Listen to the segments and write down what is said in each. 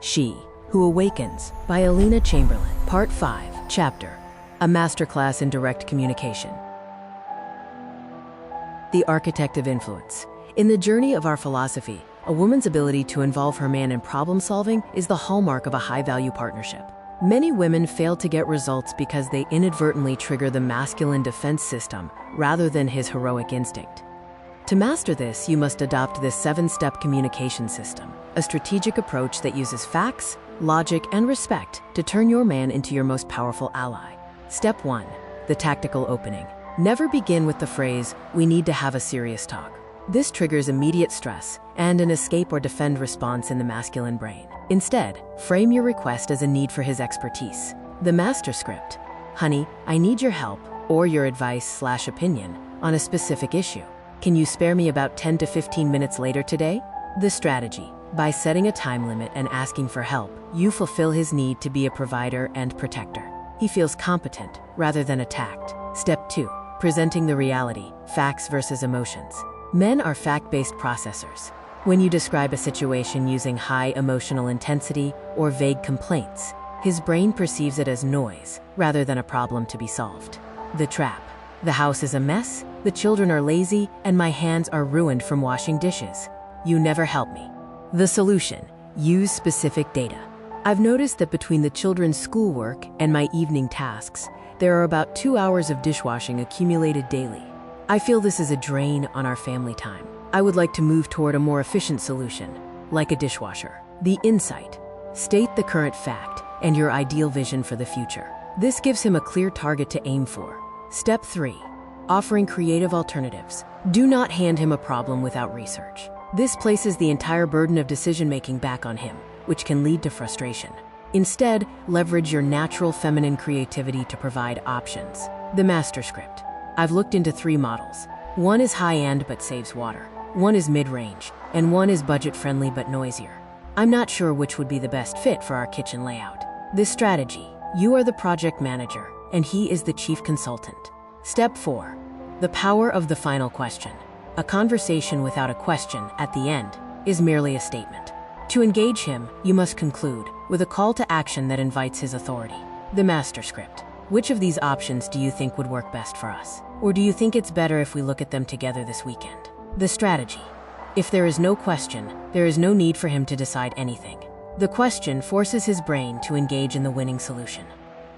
She Who Awakens by Alina Chamberlain. Part 5, Chapter: A Masterclass in Direct Communication. The Architect of Influence. In the journey of our philosophy, a woman's ability to involve her man in problem-solving is the hallmark of a high-value partnership. Many women fail to get results because they inadvertently trigger the masculine defense system rather than his heroic instinct. To master this, you must adopt this 7-step communication system, a strategic approach that uses facts, logic, and respect to turn your man into your most powerful ally. Step 1. The tactical opening. Never begin with the phrase, "We need to have a serious talk." This triggers immediate stress and an escape or defend response in the masculine brain. Instead, frame your request as a need for his expertise. The master script. "Honey, I need your help or your advice/opinion on a specific issue. Can you spare me about 10 to 15 minutes later today?" The strategy. By setting a time limit and asking for help, you fulfill his need to be a provider and protector. He feels competent rather than attacked. Step 2. Presenting the reality, facts versus emotions. Men are fact-based processors. When you describe a situation using high emotional intensity or vague complaints, his brain perceives it as noise rather than a problem to be solved. The trap. The house is a mess, the children are lazy, and my hands are ruined from washing dishes. You never help me. The solution. Use specific data. I've noticed that between the children's schoolwork and my evening tasks, there are about 2 hours of dishwashing accumulated daily. I feel this is a drain on our family time. I would like to move toward a more efficient solution, like a dishwasher. The insight. State the current fact and your ideal vision for the future. This gives him a clear target to aim for. Step 3. Offering creative alternatives. Do not hand him a problem without research. This places the entire burden of decision-making back on him, which can lead to frustration. Instead, leverage your natural feminine creativity to provide options. The master script. I've looked into 3 models. One is high-end but saves water. One is mid-range, and one is budget-friendly but noisier. I'm not sure which would be the best fit for our kitchen layout. This strategy. You are the project manager, and he is the chief consultant. Step 4. The power of the final question. A conversation without a question at the end is merely a statement. To engage him, you must conclude with a call to action that invites his authority. The master script. Which of these options do you think would work best for us? Or do you think it's better if we look at them together this weekend? The strategy. If there is no question, there is no need for him to decide anything. The question forces his brain to engage in the winning solution.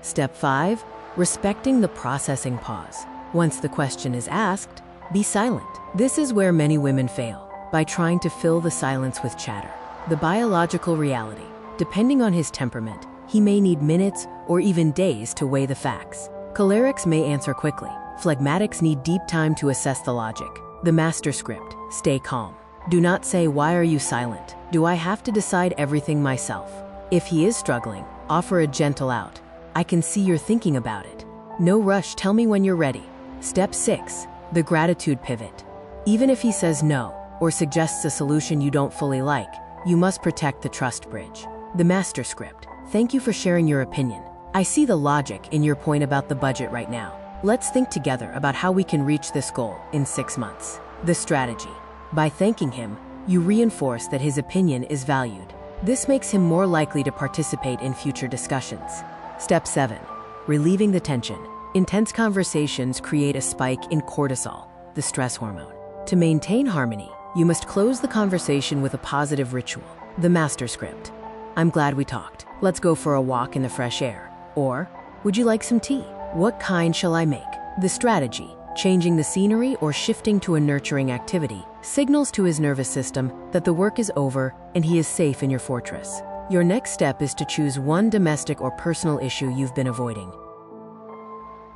Step 5. Respecting the processing pause. Once the question is asked, be silent. This is where many women fail, by trying to fill the silence with chatter. The biological reality. Depending on his temperament, he may need minutes or even days to weigh the facts. Cholerics may answer quickly. Phlegmatics need deep time to assess the logic. The master script. Stay calm. Do not say, "Why are you silent? Do I have to decide everything myself?" If he is struggling, offer a gentle out. "I can see you're thinking about it. No rush, tell me when you're ready." Step 6. The gratitude pivot. Even if he says no, or suggests a solution you don't fully like, you must protect the trust bridge. The master script. Thank you for sharing your opinion. I see the logic in your point about the budget right now. Let's think together about how we can reach this goal in 6 months. The strategy. By thanking him, you reinforce that his opinion is valued. This makes him more likely to participate in future discussions. Step 7. Relieving the tension. Intense conversations create a spike in cortisol, the stress hormone. To maintain harmony, you must close the conversation with a positive ritual. The master script. I'm glad we talked. Let's go for a walk in the fresh air. Or, would you like some tea? What kind shall I make? The strategy. Changing the scenery or shifting to a nurturing activity signals to his nervous system that the work is over and he is safe in your fortress. Your next step is to choose one domestic or personal issue you've been avoiding.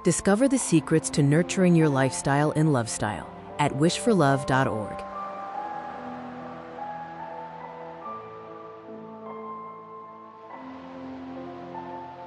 Discover the secrets to nurturing your lifestyle in love style at wishforlove.org.